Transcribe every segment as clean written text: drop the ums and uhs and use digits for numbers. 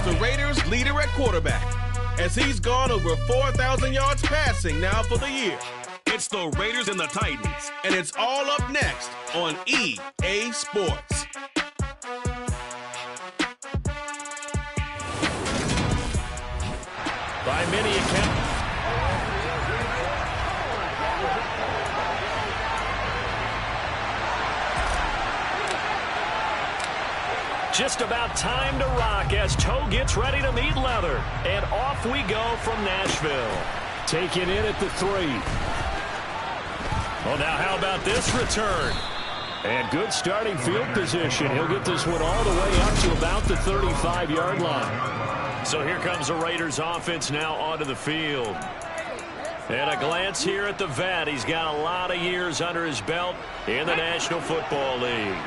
the Raiders' leader at quarterback, as he's gone over 4,000 yards passing now for the year. It's the Raiders and the Titans, and it's all up next on EA Sports. By many accounts, just about time to rock as Toe gets ready to meet leather. And off we go from Nashville. Taken in at the 3. Well, now how about this return? And good starting field position. He'll get this one all the way up to about the 35-yard line. So here comes the Raiders offense now onto the field. And a glance here at the vet. He's got a lot of years under his belt in the National Football League.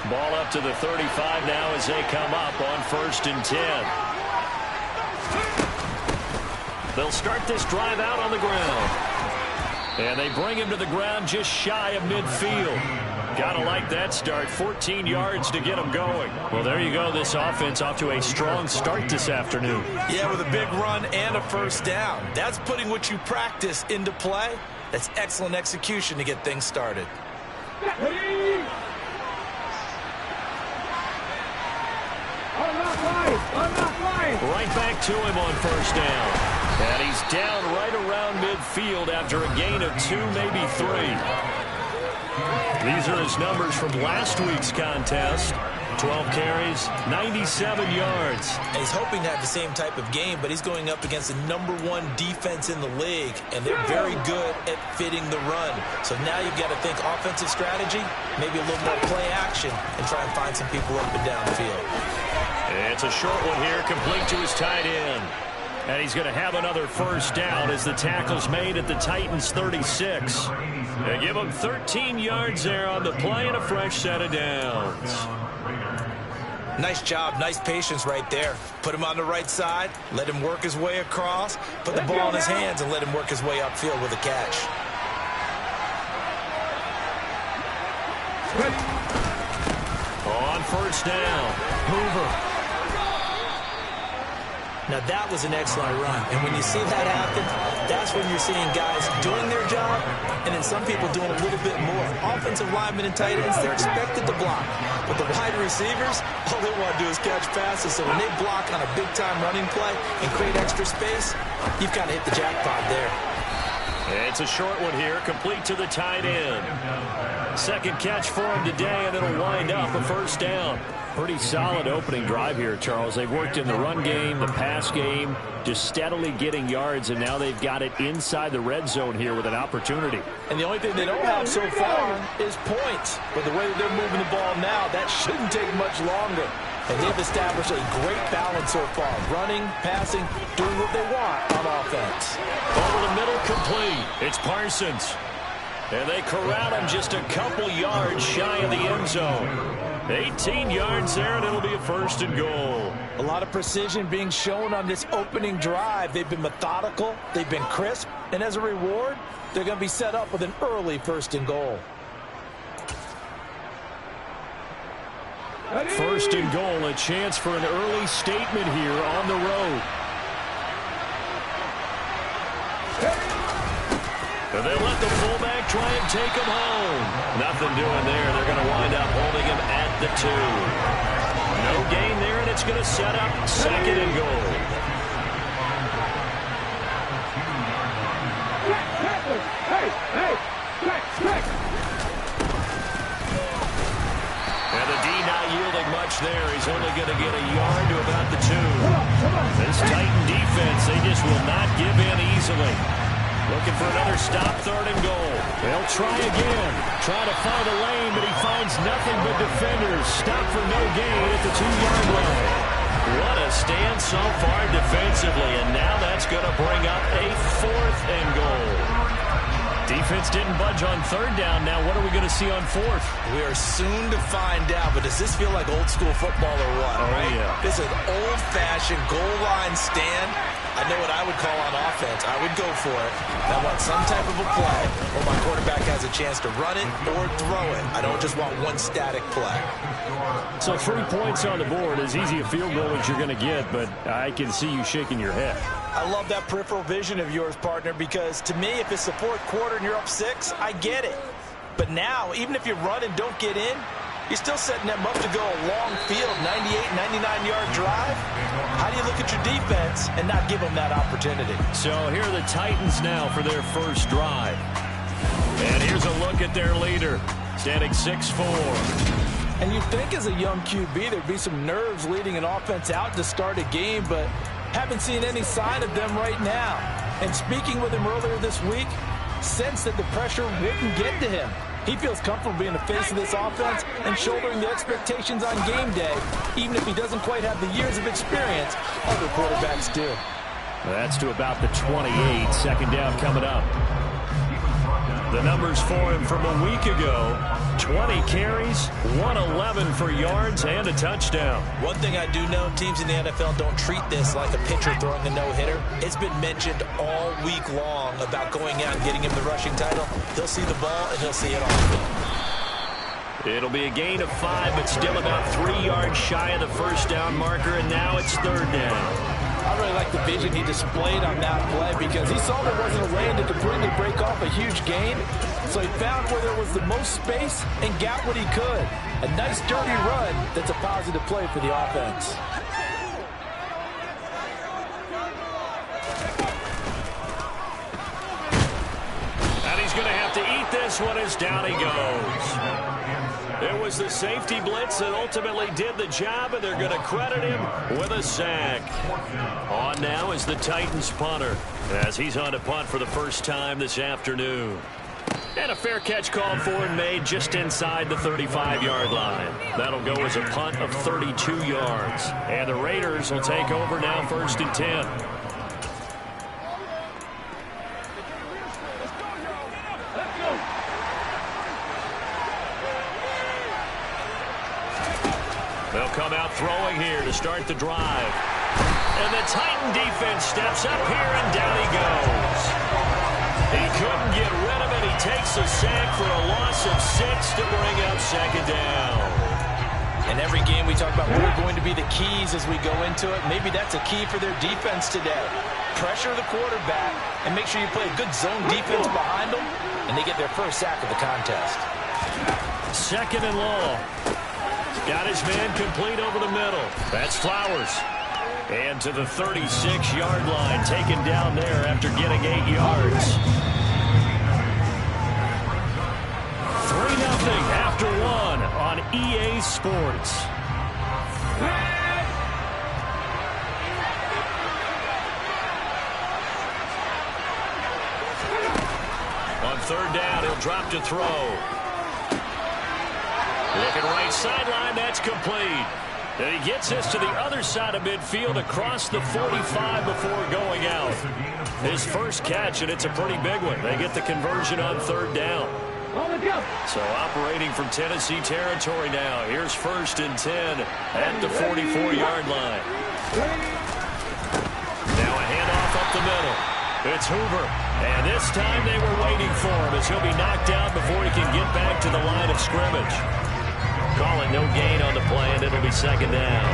Ball up to the 35 now as they come up on 1st and 10. They'll start this drive out on the ground. And they bring him to the ground just shy of midfield. Gotta like that start. 14 yards to get him going. Well, there you go. This offense off to a strong start this afternoon. Yeah, with a big run and a first down. That's putting what you practice into play. That's excellent execution to get things started. Right back to him on first down. And he's down right around midfield after a gain of 2, maybe 3. These are his numbers from last week's contest. 12 carries, 97 yards. And he's hoping to have the same type of game, but he's going up against the #1 defense in the league, and they're very good at fitting the run. So now you've got to think offensive strategy, maybe a little more play action, and try and find some people up and down the field. It's a short one here, complete to his tight end. And he's going to have another first down as the tackle's made at the Titans' 36. They give him 13 yards there on the play and a fresh set of downs. Nice job, nice patience right there. Put him on the right side, let him work his way across, put the ball in his hands and let him work his way upfield with a catch. On first down, Hoover. Now that was an excellent run, and when you see that happen, that's when you're seeing guys doing their job, and then some people doing a little bit more. Offensive linemen and tight ends, they're expected to block, but the wide receivers, all they want to do is catch passes, so when they block on a big-time running play and create extra space, you've kind of hit the jackpot there. It's a short one here, complete to the tight end. Second catch for him today, and it'll wind up a first down. Pretty solid opening drive here, Charles. They've worked in the run game, the pass game, just steadily getting yards, and now they've got it inside the red zone here with an opportunity. And the only thing they don't have so far is points. But the way that they're moving the ball now, that shouldn't take much longer. And they've established a great balance so far. Running, passing, doing what they want on offense. Over the middle, complete. It's Parsons. And they corral him just a couple yards shy of the end zone. 18 yards there, and it'll be a 1st and goal. A lot of precision being shown on this opening drive. They've been methodical, they've been crisp, and as a reward, they're going to be set up with an early 1st and goal. 1st and goal, a chance for an early statement here on the road. And they let the fullback try and take him home. Nothing doing there. They're going to wind up holding him at the 2. No gain there, and it's going to set up 2nd and goal. And the D not yielding much there. He's only going to get a yard to about the 2. This Titan defense, they just will not give in easily. Looking for another stop, 3rd and goal. They'll try again. Trying to find a lane, but he finds nothing but defenders. Stop for no gain at the 2-yard line. What a stand so far defensively, and now that's going to bring up a 4th and goal. Defense didn't budge on third down. Now what are we going to see on fourth? We are soon to find out, but does this feel like old school football or what? Oh, right? yeah. This is an old-fashioned goal line stand. I know what I would call on offense. I would go for it. I want some type of a play where my quarterback has a chance to run it or throw it. I don't just want one static play. So 3 points on the board, as easy a field goal as you're going to get, but I can see you shaking your head. I love that peripheral vision of yours, partner, because to me, if it's the fourth quarter and you're up 6, I get it. But now, even if you run and don't get in, you're still setting them up to go a long field, 98, 99-yard drive. How do you look at your defense and not give them that opportunity? So here are the Titans now for their first drive. And here's a look at their leader, standing 6'4". And you'd think as a young QB there'd be some nerves leading an offense out to start a game, but haven't seen any sign of them right now. And speaking with him earlier this week, sensed that the pressure wouldn't get to him. He feels comfortable being the face of this offense and shouldering the expectations on game day, even if he doesn't quite have the years of experience other quarterbacks do. That's to about the 28. Second down coming up. The numbers for him from a week ago: 20 carries, 111 for yards, and a touchdown. One thing I do know, teams in the NFL don't treat this like a pitcher throwing a no-hitter. It's been mentioned all week long about going out and getting him the rushing title. He'll see the ball, and he'll see it on the field. It'll be a gain of 5, but still about 3 yards shy of the first down marker, and now it's third down. I really like the vision he displayed on that play because he saw there wasn't a lane to completely break off a huge gain. So he found where there was the most space and got what he could. A nice dirty run that's a positive play for the offense. And he's going to have to eat this one as down he goes. It was the safety blitz that ultimately did the job, and they're going to credit him with a sack. On now is the Titans punter, as he's on to punt for the first time this afternoon. And a fair catch called for and made just inside the 35-yard line. That'll go as a punt of 32 yards. And the Raiders will take over now, 1st and 10. They'll come out throwing here to start the drive. And the Titan defense steps up here, and down he goes. He couldn't get rid of it. He takes a sack for a loss of 6 to bring up second down. In every game we talk about what are going to be the keys as we go into it. Maybe that's a key for their defense today. Pressure the quarterback and make sure you play a good zone defense behind them, and they get their first sack of the contest. Second and long. Got his man complete over the middle. That's Flowers. And to the 36-yard line, taken down there after getting 8 yards. 3-0 after 1 on EA Sports. On third down, he'll drop to throw. Looking right sideline, that's complete. And he gets this to the other side of midfield across the 45 before going out. His first catch, and it's a pretty big one. They get the conversion on third down. So operating from Tennessee territory now. Here's 1st and 10 at the 44-yard line. Now a handoff up the middle. It's Hoover. And this time they were waiting for him as he'll be knocked out before he can get back to the line of scrimmage. Call it no gain on the play, and it'll be second down.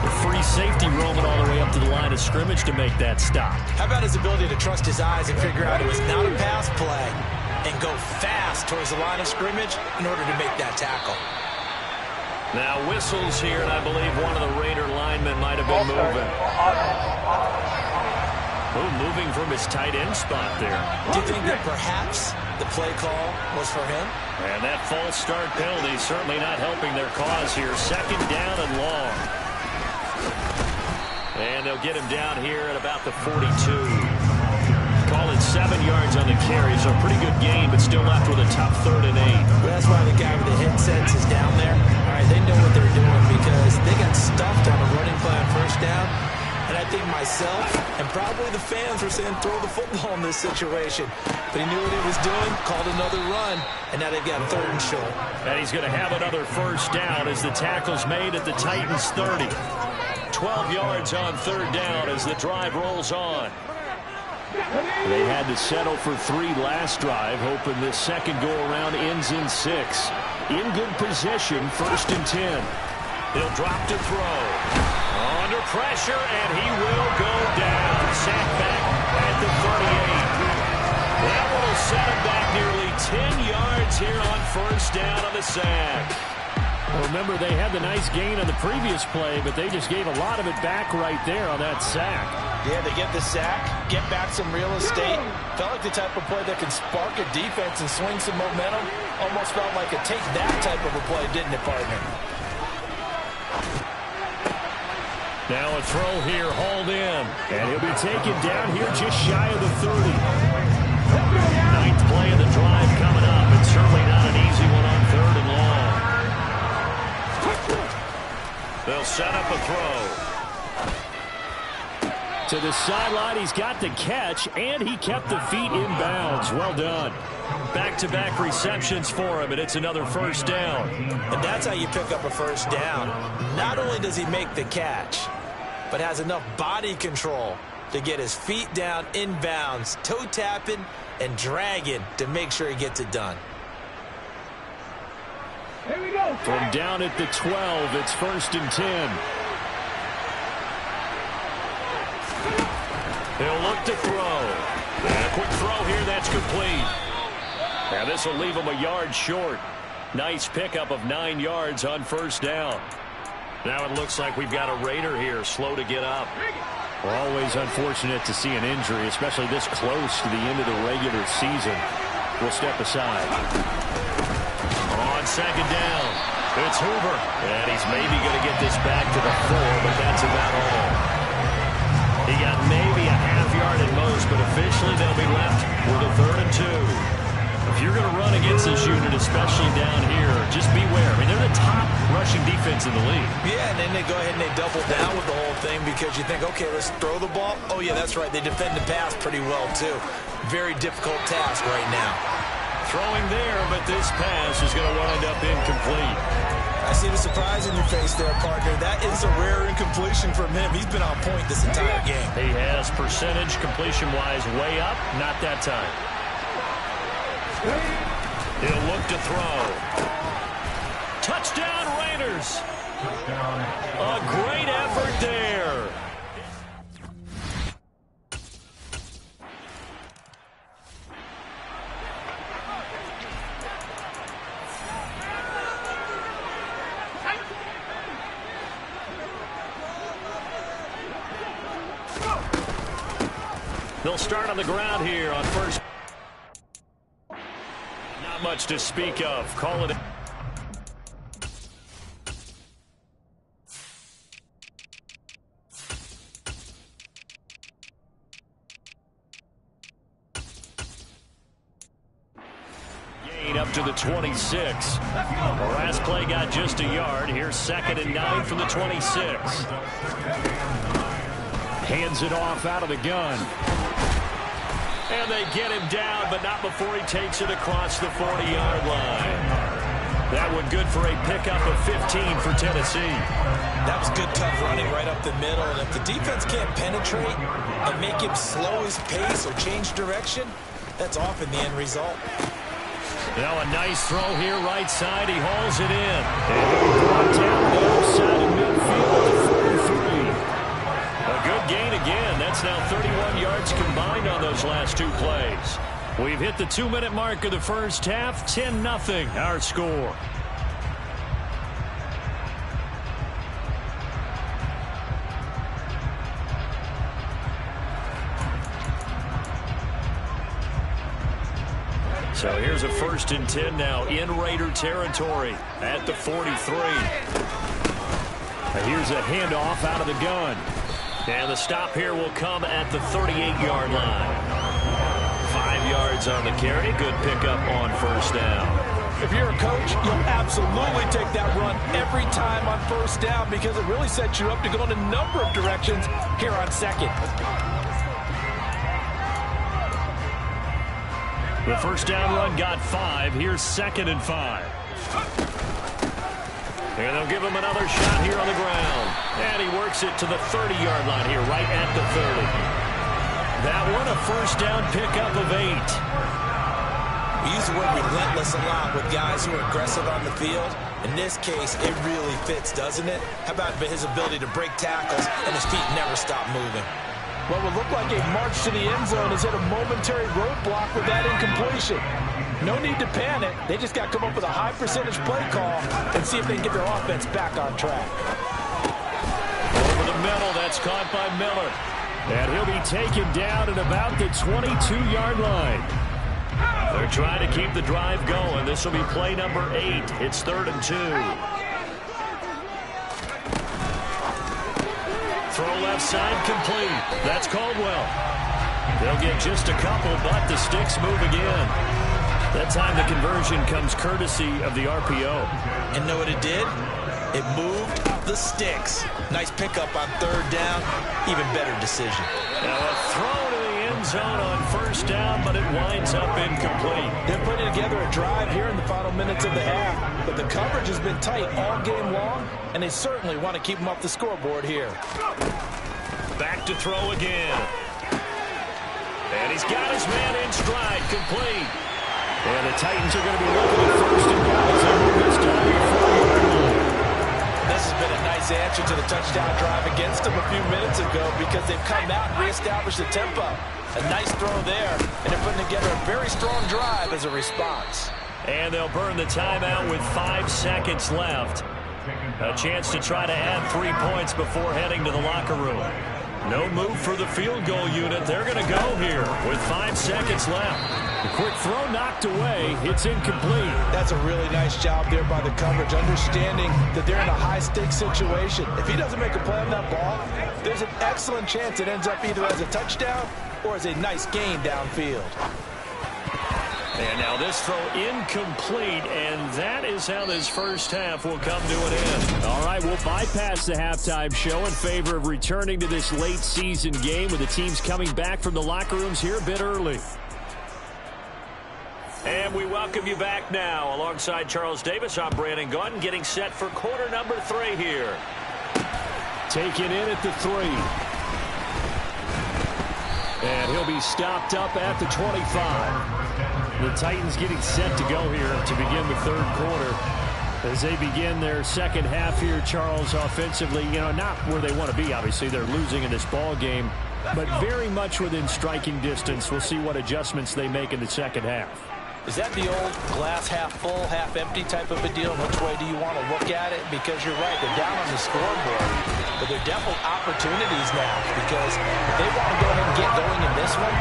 The free safety roaming all the way up to the line of scrimmage to make that stop. How about his ability to trust his eyes and figure out it was not a pass play and go fast towards the line of scrimmage in order to make that tackle? Now whistles here, and I believe one of the Raider linemen might have been moving. Moving from his tight end spot there. Do you think that perhaps the play call was for him? And that false start penalty certainly not helping their cause here. Second down and long. And they'll get him down here at about the 42. Call it 7 yards on the carry. So a pretty good gain, but still left with a top 3rd and 8. Well, that's why the guy with the headsets is down there. All right, they know what they're doing because they got stuffed on a running play on first down. And I think myself and probably the fans were saying throw the football in this situation. But he knew what he was doing, called another run, and now they've got 3rd and short. And he's going to have another first down as the tackle's made at the Titans 30. 12 yards on 3rd down as the drive rolls on. They had to settle for 3 last drive, hoping this second go-around ends in 6. In good position, 1st and 10. He'll drop to throw. Under pressure, and he will go down. Sacked back at the 38. That one will set him back nearly 10 yards here on 1st down on the sack. Well, remember, they had the nice gain on the previous play, but they just gave a lot of it back right there on that sack. Yeah, they get the sack, get back some real estate. Felt like the type of play that can spark a defense and swing some momentum. Almost felt like a take that type of a play, didn't it, partner? Now a throw here, hauled in. And he'll be taken down here just shy of the 30. 9th play of the drive coming up. It's certainly not an easy one on 3rd and long. They'll set up a throw. To the sideline, he's got the catch, and he kept the feet in bounds. Well done. Back-to-back receptions for him, and it's another 1st down. And that's how you pick up a 1st down. Not only does he make the catch, but has enough body control to get his feet down in bounds, toe-tapping and dragging to make sure he gets it done. Here we go. From down at the 12, it's 1st and 10. He'll look to throw. And a quick throw here, that's complete. Now this will leave him a yard short. Nice pickup of 9 yards on 1st down. Now it looks like we've got a Raider here, slow to get up. We're always unfortunate to see an injury, especially this close to the end of the regular season. We'll step aside. On 2nd down, it's Hoover. And he's maybe going to get this back to the 4, but that's about all. He got maybe a half yard at most, but officially they'll be left with a 3rd and 2. If you're going to run against this unit, especially down here, just beware. I mean, they're the top rushing defense in the league. Yeah, and then they go ahead and they double down with the whole thing because you think, okay, let's throw the ball. Oh, yeah, that's right. They defend the pass pretty well, too. Very difficult task right now. Throwing there, but this pass is going to wind up incomplete. I see the surprise in your face there, partner. That is a rare incompletion from him. He's been on point this entire game. He has percentage completion-wise way up. Not that time. He'll look to throw. Touchdown, Raiders. A great effort there. They'll start on the ground here on 1st. Not much to speak of. Call it. Gain up to the 26. The last play got just a yard. Here's 2nd and 9 from the 26. Hands it off out of the gun. And they get him down, but not before he takes it across the 40-yard line. That one good for a pickup of 15 for Tennessee. That was good, tough running right up the middle. And if the defense can't penetrate and make him slow his pace or change direction, that's often the end result. Now a nice throw here, right side. He hauls it in. And he'll be brought down the outside of midfield to 43. A good gain again. That's now 31 yards combined on those last 2 plays. We've hit the 2-minute mark of the first half. 10-0 our score. So here's a 1st and 10 now in Raider territory at the 43. And here's a handoff out of the gun. And the stop here will come at the 38-yard line. 5 yards on the carry. Good pickup on 1st down. If you're a coach, you'll absolutely take that run every time on first down because it really sets you up to go in a number of directions here on second. The first down run got 5. Here's 2nd and 5. And they'll give him another shot here on the ground. And he works it to the 30-yard line here, right at the 30. That one, a first down pickup of 8. We use the word relentless a lot with guys who are aggressive on the field. In this case, it really fits, doesn't it? How about his ability to break tackles and his feet never stop moving? What would look like a march to the end zone is hit a momentary roadblock with that incompletion. No need to panic. They just got to come up with a high percentage play call and see if they can get their offense back on track. Over the middle, that's caught by Miller. And he'll be taken down at about the 22-yard line. They're trying to keep the drive going. This will be play number 8. It's 3rd and 2. Throw left side complete. That's Caldwell. They'll get just a couple, but the sticks move again. That time the conversion comes courtesy of the RPO. And know what it did? It moved the sticks. Nice pickup on 3rd down. Even better decision. Now a throw to the end zone on first down, but it winds up incomplete. They're putting together a drive here in the final minutes of the half, but the coverage has been tight all game long, and they certainly want to keep them off the scoreboard here. Back to throw again. And he's got his man in stride, complete. And the Titans are going to be looking at first and goal as they move this down to the 4-yard line. This has been a nice answer to the touchdown drive against them a few minutes ago because they've come out and reestablished the tempo. A nice throw there, and they're putting together a very strong drive as a response. And they'll burn the timeout with 5 seconds left. A chance to try to add 3 points before heading to the locker room. No move for the field goal unit. They're going to go here with 5 seconds left. The quick throw knocked away. It's incomplete. That's a really nice job there by the coverage, understanding that they're in a high-stakes situation. If he doesn't make a play on that ball, there's an excellent chance it ends up either as a touchdown or as a nice gain downfield. And now this throw incomplete, and that is how this first half will come to an end. All right, we'll bypass the halftime show in favor of returning to this late season game with the teams coming back from the locker rooms here a bit early. And we welcome you back now. Alongside Charles Davis, I'm Brandon Gaudin, getting set for quarter number 3 here. Taken in at the 3. And he'll be stopped up at the 25. The Titans getting set to go here to begin the 3rd quarter. As they begin their second half here, Charles, offensively, not where they want to be. Obviously, they're losing in this ball game, but very much within striking distance. We'll see what adjustments they make in the second half. Is that the old glass half full, half empty type of a deal? Which way do you want to look at it? Because you're right, they're down on the scoreboard, but they're definitely opportunities now because if they want to go ahead and get going in this one,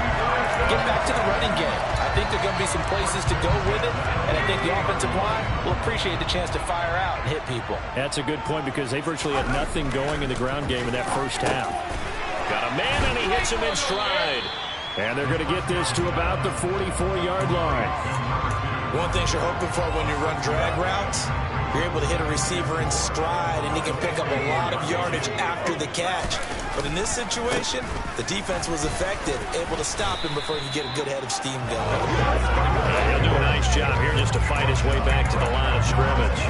get back to the running game. I think there are going to be some places to go with it, and I think the offensive line will appreciate the chance to fire out and hit people. That's a good point because they virtually had nothing going in the ground game in that first half. Got a man, and he hits him in stride. And they're going to get this to about the 44-yard line. One thing you're hoping for when you run drag routes, you're able to hit a receiver in stride, and he can pick up a lot of yardage after the catch. But in this situation, the defense was effective, able to stop him before he could get a good head of steam going. He'll do a nice job here just to fight his way back to the line of scrimmage.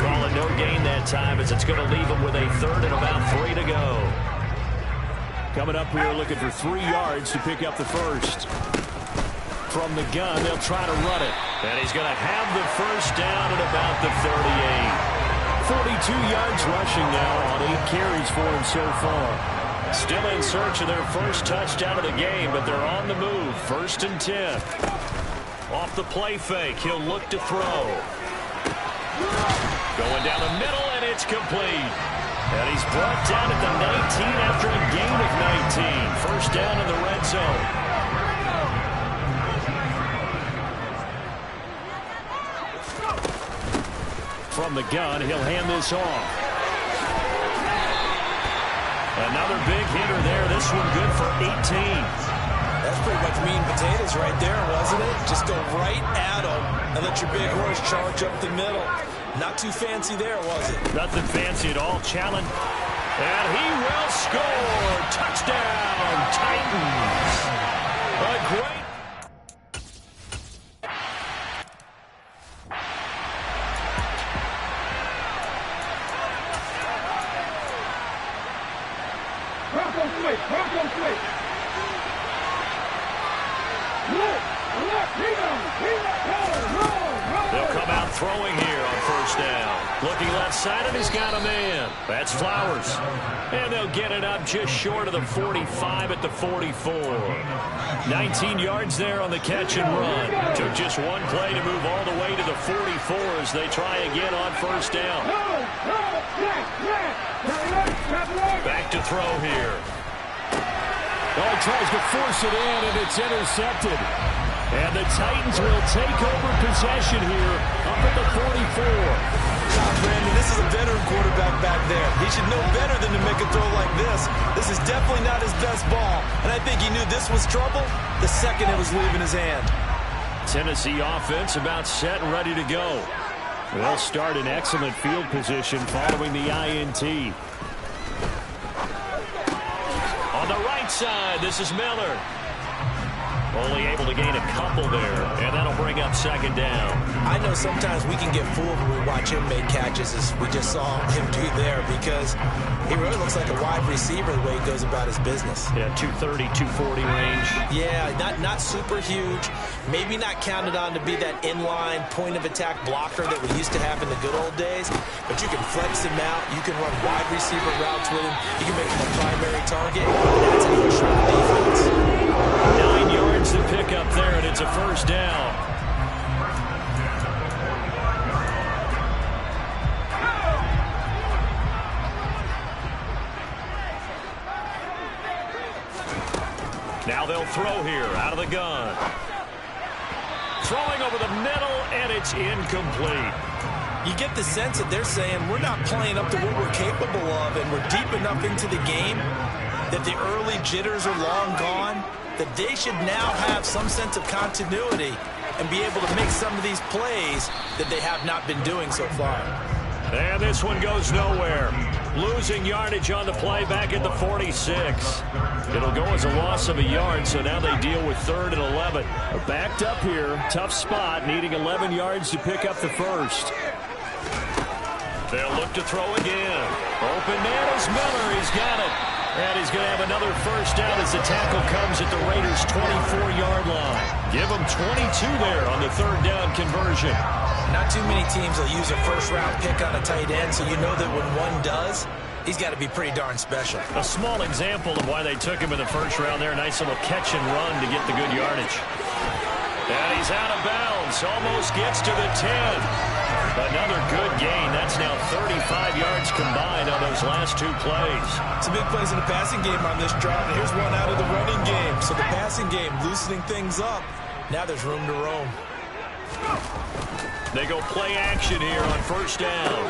Calling no gain that time as it's going to leave him with a 3rd and about 3 to go. Coming up here looking for 3 yards to pick up the first. From the gun, they'll try to run it. And he's going to have the first down at about the 38. 42 yards rushing now on 8 carries for him so far. Still in search of their first touchdown of the game, but they're on the move. 1st and 10. Off the play fake, he'll look to throw. Going down the middle, and it's complete. And he's brought down at the 19 after a gain of 19. First down in the red zone. From the gun, he'll hand this off. Another big hitter there. This one good for 18. That's pretty much meat and potatoes right there, wasn't it? Just go right at them and let your big horse charge up the middle. Not too fancy there, was it? Nothing fancy at all. Challenge. And he will score. Touchdown, Titans. A great... They'll come out throwing here on first down. Looking left side, and he's got a man. That's Flowers. And they'll get it up just short of the 45 at the 44. 19 yards there on the catch and run. Took just one play to move all the way to the 44 as they try again on first down. Back to throw here. Well, he tries to force it in, and it's intercepted. And the Titans will take over possession here up at the 44. Brandon, this is a veteran quarterback back there. He should know better than to make a throw like this. This is definitely not his best ball. And I think he knew this was trouble the second it was leaving his hand. Tennessee offense about set and ready to go. They'll start in excellent field position following the INT. On the right side, this is Miller. Only able to gain a couple there, and that'll bring up second down. I know sometimes we can get fooled when we watch him make catches, as we just saw him do there, because he really looks like a wide receiver the way he goes about his business. Yeah, 230, 240 range. Yeah, not super huge. Maybe not counted on to be that inline point-of-attack blocker that we used to have in the good old days, but you can flex him out. You can run wide receiver routes with him. You can make him a primary target. That's how you shrink the defense. 9 yards to pick up there, and it's a first down. Now they'll throw here out of the gun. Throwing over the middle, and it's incomplete. You get the sense that they're saying we're not playing up to what we're capable of, and we're deep enough into the game that the early jitters are long gone, that they should now have some sense of continuity and be able to make some of these plays that they have not been doing so far. And this one goes nowhere. Losing yardage on the play back at the 46. It'll go as a loss of a yard, so now they deal with 3rd and 11. Backed up here. Tough spot, needing 11 yards to pick up the first. They'll look to throw again. Open man is Miller. He's got it. And he's going to have another first down as the tackle comes at the Raiders' 24-yard line. Give them 22 there on the 3rd down conversion. Not too many teams will use a first-round pick on a tight end, so you know that when one does, he's got to be pretty darn special. A small example of why they took him in the first round there. Nice little catch and run to get the good yardage. And he's out of bounds. Almost gets to the 10. Another good gain. That's now 35 yards combined on those last 2 plays. Some big plays in the passing game on this drive. And here's one out of the running game. So the passing game loosening things up. Now there's room to roam. They go play action here on first down.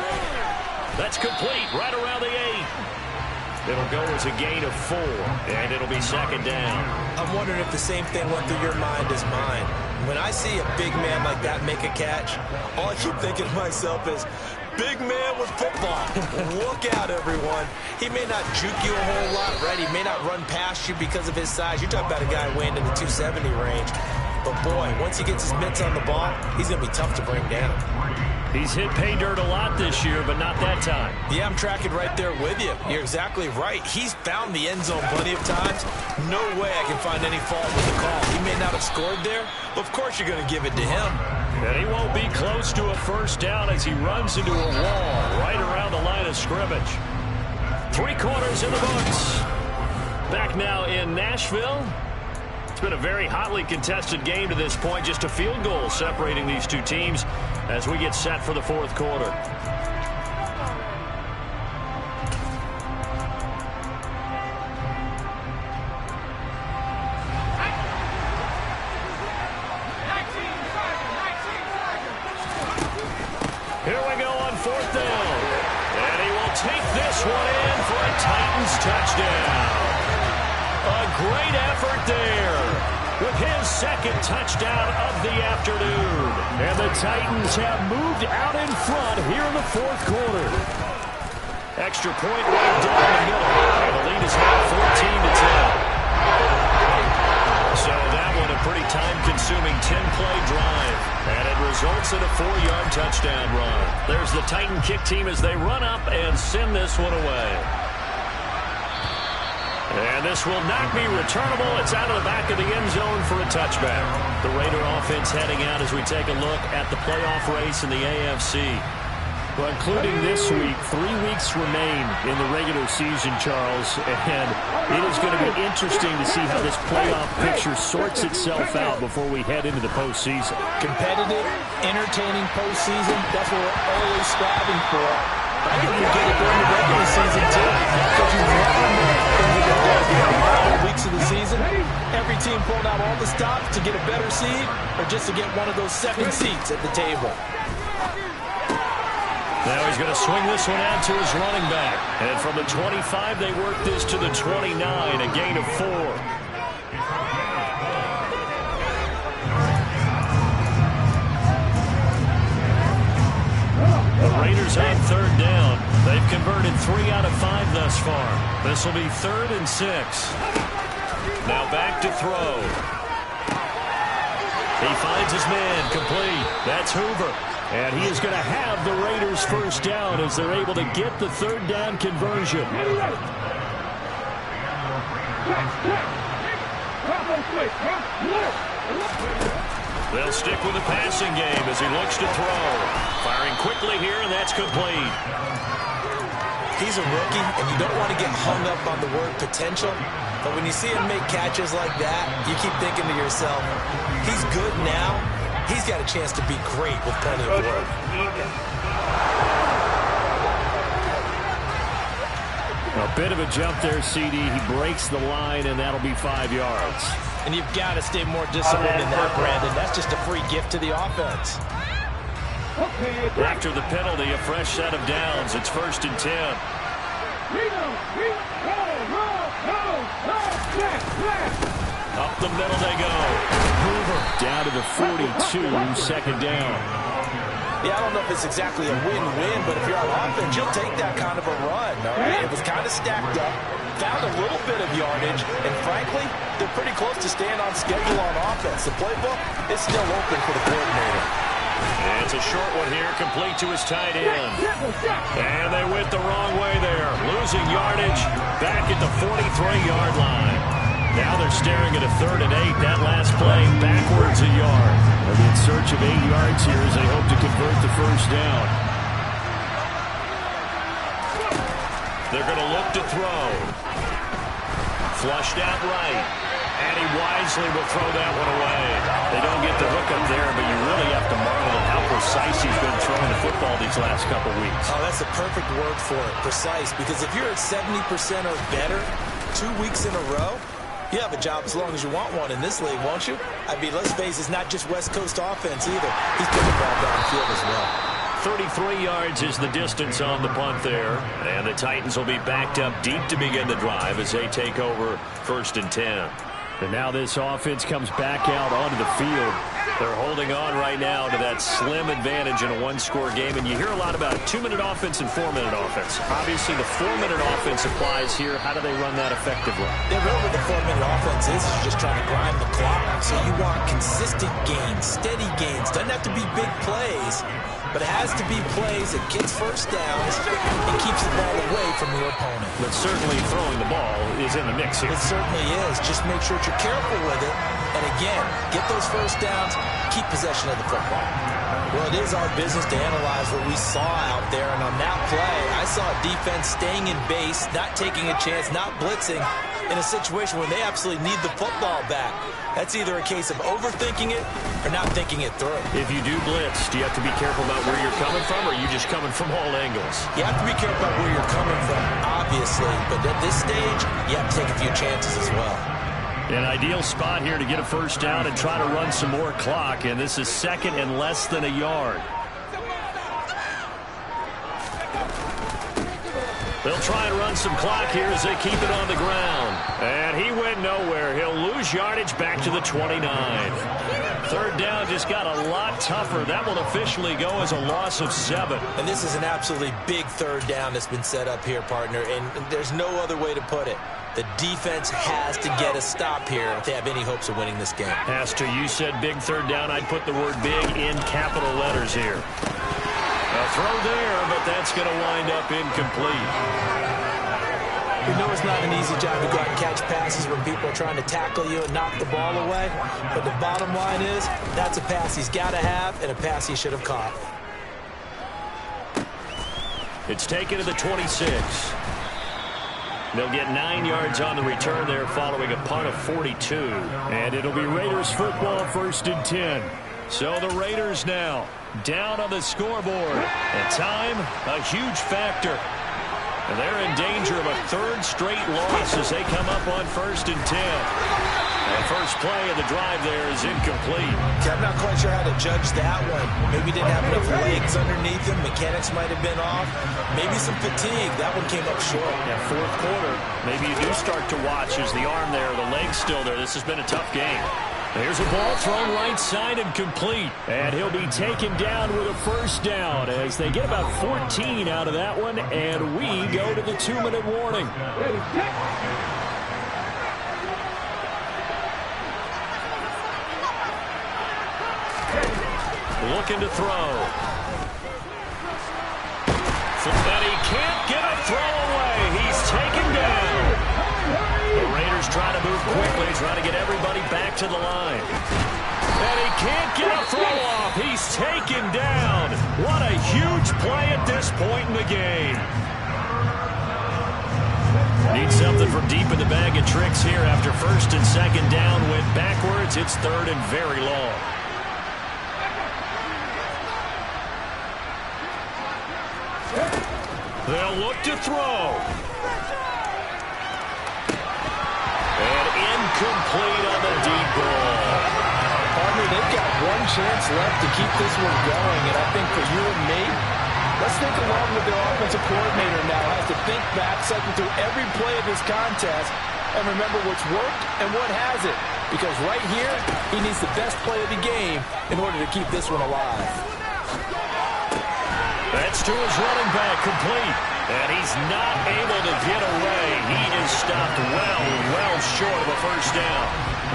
That's complete right around the 8. It'll go as a gain of 4, and it'll be second down. I'm wondering if the same thing went through your mind as mine. When I see a big man like that make a catch, all I keep thinking to myself is, big man with football. Look out, everyone. He may not juke you a whole lot, right? He may not run past you because of his size. You're talking about a guy weighing in the 270 range. But, boy, once he gets his mitts on the ball, he's going to be tough to bring down. He's hit pay dirt a lot this year, but not that time. Yeah, I'm tracking right there with you. You're exactly right. He's found the end zone plenty of times. No way I can find any fault with the call. He may not have scored there, but of course you're going to give it to him. And he won't be close to a first down as he runs into a wall right around the line of scrimmage. 3 quarters in the books. Back now in Nashville. It's been a very hotly contested game to this point. Just a field goal separating these 2 teams as we get set for the 4th quarter. Here we go on 4th down. And he will take this one in for a Titans touchdown. A great effort there. with his second touchdown of the afternoon. And the Titans have moved out in front here in the fourth quarter. Extra point right down the middle. And the lead is now 14-10. So that one a pretty time-consuming 10-play drive. And it results in a 4-yard touchdown run. There's the Titan kick team as they run up and send this one away. And this will not be returnable. It's out of the back of the end zone for a touchback. The Raider offense heading out as we take a look at the playoff race in the AFC. Well, including this week, 3 weeks remain in the regular season, Charles, and it is going to be interesting to see how this playoff picture sorts itself out before we head into the postseason. Competitive, entertaining postseason, that's what we're always striving for. I think we get it during the regular season, too, because you never know things are going to go the final weeks of the season. Every team pulled out all the stops to get a better seed or just to get one of those 7 seats at the table. Now he's going to swing this one out to his running back. And from the 25, they work this to the 29, a gain of 4. The Raiders on 3rd down. They've converted 3 out of 5 thus far. This will be 3rd and 6. Now back to throw. He finds his man complete. That's Hoover. And he is going to have the Raiders first down as they're able to get the 3rd down conversion. They'll stick with the passing game as he looks to throw. Firing quickly here, and that's complete. He's a rookie, and you don't want to get hung up on the word potential. But when you see him make catches like that, you keep thinking to yourself, he's good now. He's got a chance to be great with plenty of work. A bit of a jump there, CD. He breaks the line, and that'll be 5 yards. And you've got to stay more disciplined than that, Brandon. That's just a free gift to the offense. After the penalty, a fresh set of downs. It's 1st and 10. Up the middle they go. Hoover down to the 42, 2nd down. Yeah, I don't know if it's exactly a win-win, but if you're on offense, you'll take that kind of a run. All right? It was kind of stacked up, found a little bit of yardage, and frankly, they're pretty close to staying on schedule on offense. The playbook is still open for the coordinator. And it's a short one here, complete to his tight end. And they went the wrong way there, losing yardage back at the 43-yard line. Now they're staring at a 3rd and 8. That last play backwards a yard. They'll be in search of 8 yards here as they hope to convert the first down. They're going to look to throw. Flushed out right. And he wisely will throw that one away. They don't get the hook up there, but you really have to marvel at how precise he's been throwing the football these last couple weeks. Oh, that's the perfect word for it, precise. Because if you're at 70% or better 2 weeks in a row, you have a job as long as you want one in this league, won't you? I mean, let's face it, it's not just West Coast offense either. He's putting the ball downfield as well. 33 yards is the distance on the punt there. And the Titans will be backed up deep to begin the drive as they take over 1st and 10. And now this offense comes back out onto the field. They're holding on right now to that slim advantage in a 1-score game. And you hear a lot about 2-minute offense and 4-minute offense. Obviously, the 4-minute offense applies here. How do they run that effectively? Yeah, really what the 4-minute offense is just trying to grind the clock. So you want consistent gains, steady gains. Doesn't have to be big plays, but it has to be plays that gets first downs and keeps the ball away from your opponent. But certainly throwing the ball is in the mix here. It certainly is. Just make sure that you're careful with it. And again, get those first downs, keep possession of the football. Well, it is our business to analyze what we saw out there. And on that play, I saw a defense staying in base, not taking a chance, not blitzing in a situation where they absolutely need the football back. That's either a case of overthinking it or not thinking it through. If you do blitz, do you have to be careful about where you're coming from, or are you just coming from all angles? You have to be careful about where you're coming from, obviously. But at this stage, you have to take a few chances as well. An ideal spot here to get a first down and try to run some more clock. And this is 2nd and less than a yard. They'll try and run some clock here as they keep it on the ground. And he went nowhere. He'll lose yardage back to the 29. Third down just got a lot tougher. That will officially go as a loss of 7. And this is an absolutely big third down that's been set up here, partner, and there's no other way to put it. The defense has to get a stop here if they have any hopes of winning this game. Pastor, you said big third down. I'd put the word big in capital letters here. A throw there, but that's going to wind up incomplete. You know it's not an easy job to go out and catch passes when people are trying to tackle you and knock the ball away. But the bottom line is, that's a pass he's got to have and a pass he should have caught. It's taken to the 26. They'll get 9 yards on the return there following a punt of 42. And it'll be Raiders football, 1st and 10. So the Raiders now down on the scoreboard. And time, a huge factor. And they're in danger of a 3rd straight loss as they come up on 1st and 10. And first play of the drive there is incomplete. I'm not quite sure how to judge that one. Maybe didn't have enough legs underneath him. Mechanics might have been off. Maybe some fatigue. That one came up short. Yeah, 4th quarter. Maybe you do start to watch as the arm there, the leg's still there. This has been a tough game. Here's a ball thrown right side and complete. And he'll be taken down with a 1st down as they get about 14 out of that one. And we go to the 2-minute warning. Looking to throw. And he can't get a throw away. He's taken down. The Raiders trying to move quickly, trying to get everybody back to the line. And he can't get a throw off. He's taken down. What a huge play at this point in the game. Need something from deep in the bag of tricks here after 1st and 2nd down went backwards. It's 3rd and very long. They'll look to throw. And incomplete on the deep ball. Partner, they've got one chance left to keep this one going, and I think for you and me, let's think along with their offensive coordinator now. Has to think back, cycle through every play of this contest, and remember what's worked and what hasn't. Because right here, he needs the best play of the game in order to keep this one alive. That's to his running back, complete. And he's not able to get away. He is stopped well short of a 1st down.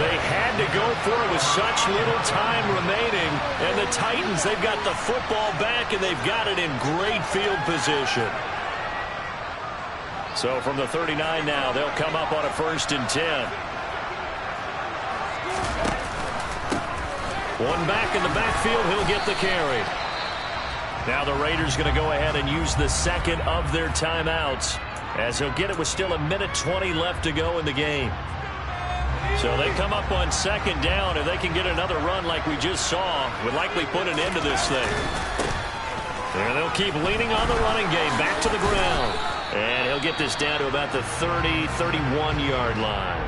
They had to go for it with such little time remaining. And the Titans, they've got the football back, and they've got it in great field position. So from the 39 now, they'll come up on a 1st and 10. One back in the backfield, he'll get the carry. Now the Raiders going to go ahead and use the 2nd of their timeouts as they'll get it with still 1:20 left to go in the game. So they come up on 2nd down. If they can get another run like we just saw, would likely put an end to this thing. And they'll keep leaning on the running game back to the ground. And he'll get this down to about the 30, 31-yard line.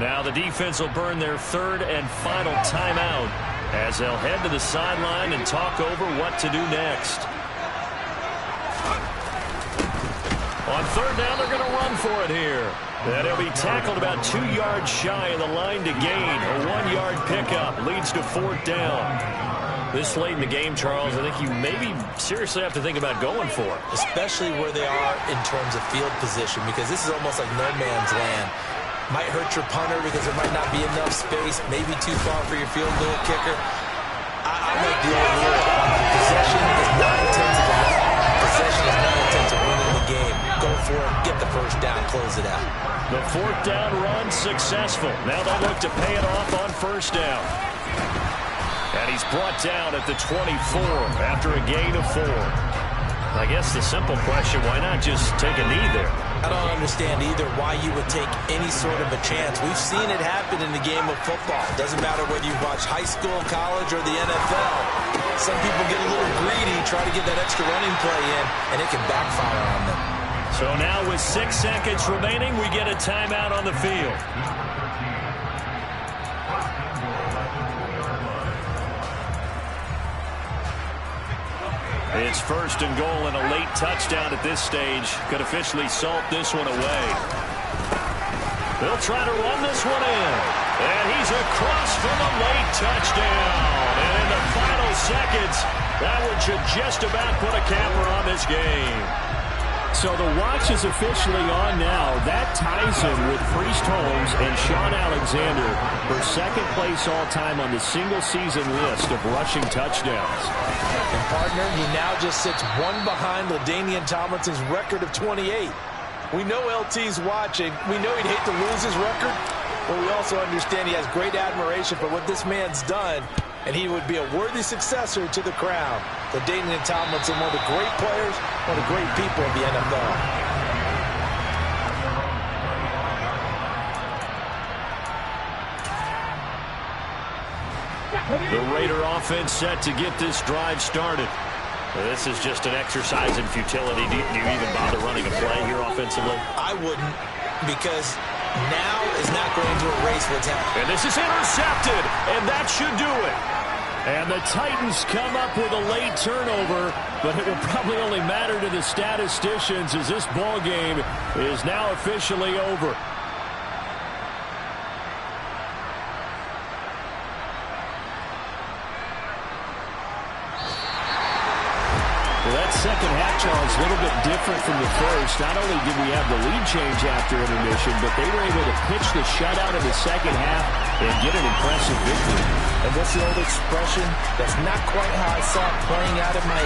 Now the defense will burn their 3rd and final timeout as they'll head to the sideline and talk over what to do next. On 3rd down, they're going to run for it here. And he'll be tackled about 2 yards shy of the line to gain. A 1-yard pickup leads to 4th down. This late in the game, Charles, I think you maybe seriously have to think about going for it. Especially where they are in terms of field position, because this is almost like no man's land. Might hurt your punter because there might not be enough space, maybe too far for your field goal kicker. I like the old rule. Possession is 9/10 of the law. Possession is 9/10 of winning the game. Go for it, get the 1st down, close it out. The 4th down run successful. Now they'll look to pay it off on 1st down. And he's brought down at the 24 after a gain of 4. I guess the simple question, why not just take a knee there? I don't understand either why you would take any sort of a chance. We've seen it happen in the game of football. It doesn't matter whether you watch high school, college, or the NFL. Some people get a little greedy, try to get that extra running play in, and it can backfire on them. So now with 6 seconds remaining, we get a timeout on the field. It's first and goal, and a late touchdown at this stage could officially salt this one away. They'll try to run this one in. And he's across for the late touchdown. And in the final seconds, that one should just about put a capper on this game. So the watch is officially on now. That ties him with Priest Holmes and Sean Alexander for second place all-time on the single-season list of rushing touchdowns. And, partner, he now just sits one behind LaDainian Tomlinson's record of 28. We know LT's watching. We know he'd hate to lose his record, but we also understand he has great admiration for what this man's done, and he would be a worthy successor to the crown. LaDainian Tomlinson, one of the great players, one of the great people of the NFL. The Raider offense set to get this drive started. This is just an exercise in futility. Do you even bother running a play here offensively? I wouldn't, because now is not going to erase what's happened. And this is intercepted, and that should do it. And the Titans come up with a late turnover, but it will probably only matter to the statisticians as this ball game is now officially over. That second half, Charles, a little bit different from the first. Not only did we have the lead change after intermission, but they were able to pitch the shutout in the second half and get an impressive victory. And what's the old expression? That's not quite how I saw it playing out in my